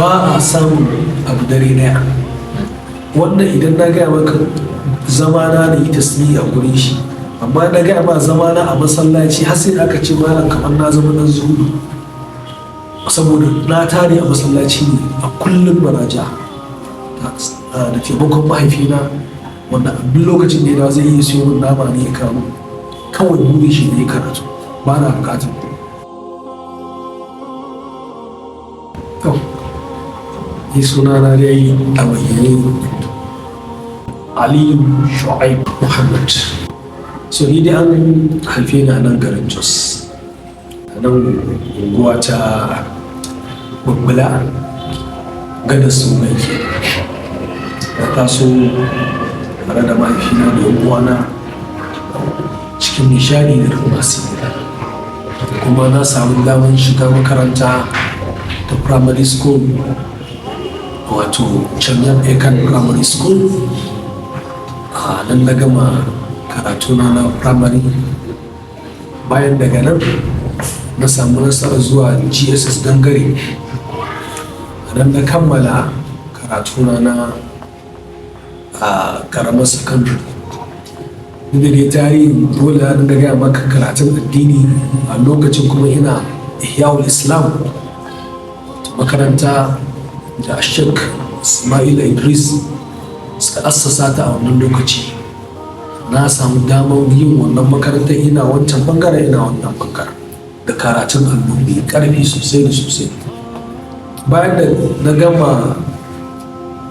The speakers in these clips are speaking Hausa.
ba a samun abu dare daya. Wannan idan na gaya maka zamana da yi tasiri a gurin shi, amma na gaya ma zamana a masallaci har sai aka ce malam kamar na zama nan zuhudu, saboda na tare a masallaci ne a kullum maraja da taimakon mahaifina, wanda a duk lokacin da ya zai iya siyo min nama ne ya kawo, kawai buri shi ne karatu, ba na bukatar ni suna na dai a bayyane Aliyu Shuaib Muhammad. So ni dai an haife ni a nan garin Jos, a nan unguwa ta Bubbula gada su mai ke. Na taso tare da mahaifina da yan uwana cikin nishadi da rumasi, kuma na samu damar shiga makaranta ta primary school, wato Chanyan Ekan Primary School. A nan na gama karatuna na primary. Bayan daga nan na samu nasarar zuwa GSS Gangare. A nan na kammala karatuna na karamar secondary. Duk da dai tarihin dole na gaya maka karatun addini a lokacin, kuma ina Ihya'ul Islam, makaranta da Sheikh Ismail Idris suka assasa ta a wannan lokaci. Na samu damar yin wannan makarantar, ina wancan bangare ina wannan bangare, da karatun allo mai karfi sosai da sosai. Bayan da na gama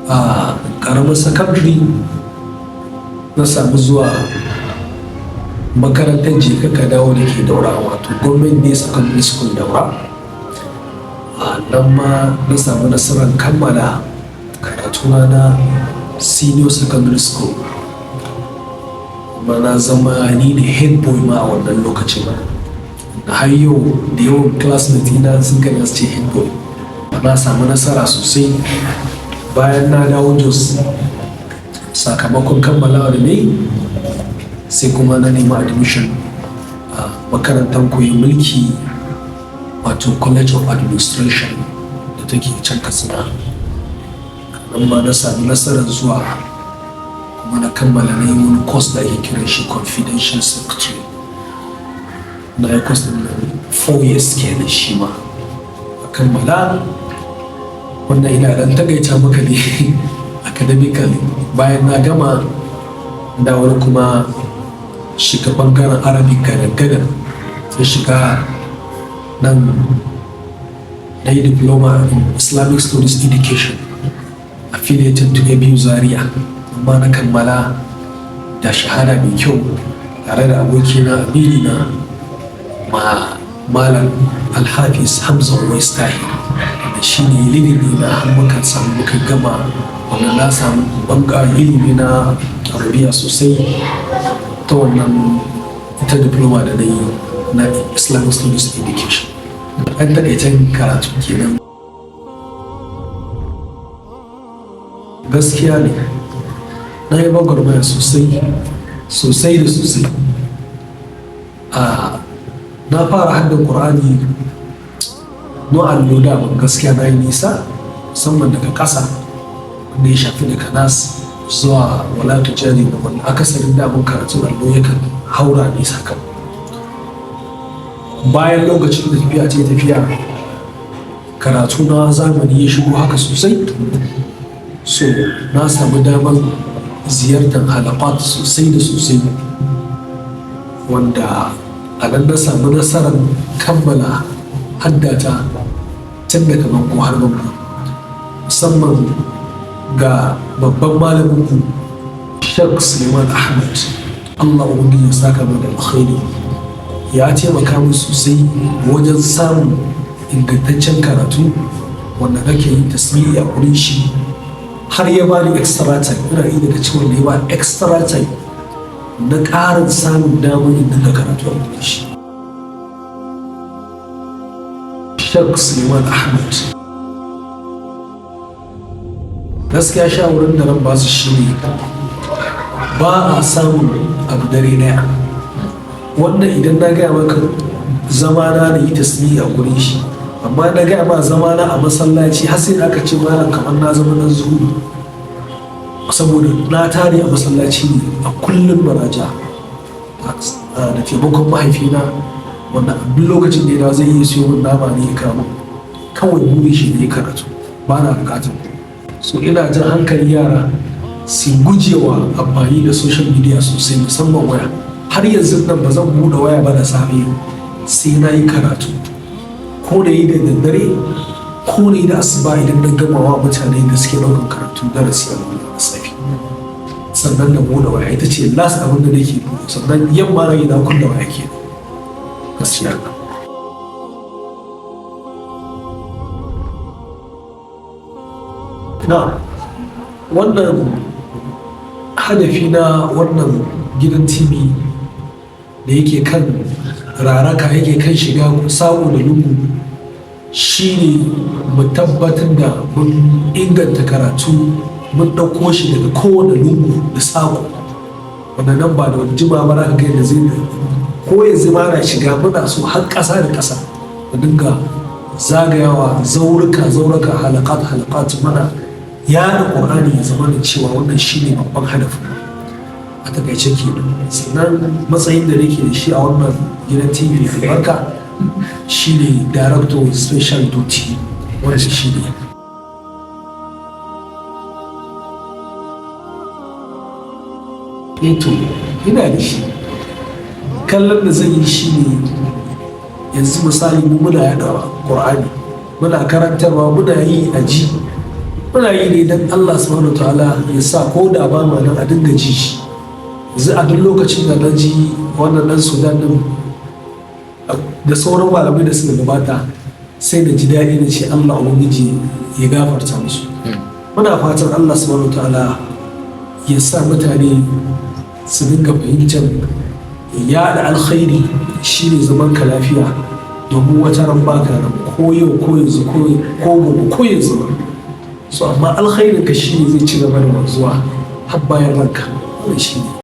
a karamar secondary, na samu zuwa makarantar jeka ka dawo da ke Daura, wato Government Day Secondary School Daura. Nan ma na samu nasarar kammala karatuna na Senior Secondary School, kuma na zama ni ne head boy ma a wannan lokacin. Har yau da yawan classmates ina sun gani su ce head boy. Na samu nasara sosai. Bayan na dawo Jos, sakamakon kammalawa da ne, sai kuma na nemi admission a makarantar koyon mulki, wato College of Administration da take can Katsina. Nan ma na sami nasarar zuwa, kuma na kammala na yi wani course da ake kiran shi Confidential Secretary. Na yi course din nan 4 years kenan shi ma a kammala. Wannan ina dan takaita maka ne academically. Bayan na gama da wani kuma shiga bangaren Arabic gadan sai shiga nan na yi diploma in Islamic Studies Education affiliated to ABU Zaria. Amma na kammala da shahada mai kyau tare da abokina Abilina Malam Hafiz Aliyu Shuaib, da shi ne ilimi na har muka samu muka gama, wanda na samu bangaren ilimi na Arabiya sosai ta wannan ita diploma da na yi na Islamic Studies Education. An taƙaitan karatu kenan. Gaskiya ne na yi gwagwarmaya sosai da sosai. Na fara haddin Ƙur'ani no allo da gaskiya na yi nisa, musamman daga ƙasa wanda ya shafi daga nas zuwa wala tujari, da wanda akasarin damun karatun allo yakan haura nisa kan. Bayan lokacin da tafiya ce tafiya, karatu na zamani ya shigo haka sosai, so na samu damar ziyartar halaqat sosai da sosai, wanda a nan na samu nasarar kammala haddata tun daga bango har bango, musamman ga babban malamin ku Sheikh Suleiman Ahmad, Allah ubangiji ya saka mai da alkhairi. Ya taimaka min sosai wajen samun ingantaccen karatu wanda nake yin tasiri a wurin shi, har ya bani extra time. Ina yi daga cikin wanda ya ba extra time na ƙarin samun damar in dinga karatu a wurin shi. Sheikh Suleiman Ahmad, gaskiya shawarar da ran ba su shi ne ba a samun abu dare daya. Wannan idan na gaya maka zamana da yi tasiri a gurin shi, amma na gaya ma zamana a masallaci har sai aka ce malam kamar na zama nan zuhudu, saboda na tare a masallaci ne a kullum baraja da taimakon mahaifina, wanda duk lokacin da ya zai iya siyo min nama ne ya kama, kawai buri shi ne karatu, ba na bukatar. So ina jan hankali yara su gujewa amfani da social media sosai, musamman waya. Har yanzu nan ba zan buɗe waya ba da safe sai na yi karatu, ko da yi da daddare ko da yi da asuba idan na gama wa mutane da suke ɗaukar karatu darasi a da safe, sannan da buɗe waya. Ita ce last abin da nake buɗe, sannan yamma na yi na kulle waya ke gaskiya. Na wannan hadafi na wannan gidan TV da yake kan raraka, yake kan shiga saƙo da lungu, shi ne mu tabbatar da mun inganta karatu, mun ɗauko shi daga kowane lungu da saƙo, wanda nan ba da wani jima ba za ka ga da zai ko yanzu ma na shiga, muna so har ƙasa da ƙasa mu dinga zagayawa zaurika halakat mana yaɗa ƙur'ani ya zama da cewa wannan shi ne babban hadafin a takaice kenan. Sannan matsayin da nake da shi a wannan gidan TV albarka shi ne director special duty, wanda shi ne eto ina da shi. Kallon da zan yi shi ne yanzu misali mu muna yaɗa ƙur'ani, muna karantarwa, muna yi a ji, muna yi ne don Allah subhanahu ta'ala ya sa ko da ba ma nan a dinga ji shi. Yanzu a duk lokacin da na ji wannan ɗan Sudan din da sauran malamai da suka gabata, sai da ji daɗi da ce Allah ubangiji ya gafarta musu. Muna fatan Allah subhanahu ta'ala ya sa mutane su dinga fahimtar yaɗa alkhairi shine zaman ka lafiya, domin wata ran baka nan, ko yau ko yanzu ko gobe ko yanzu. So amma alkhairin ka shi ne zai ci gaba da wanzuwa har bayan ranka, wannan shi ne.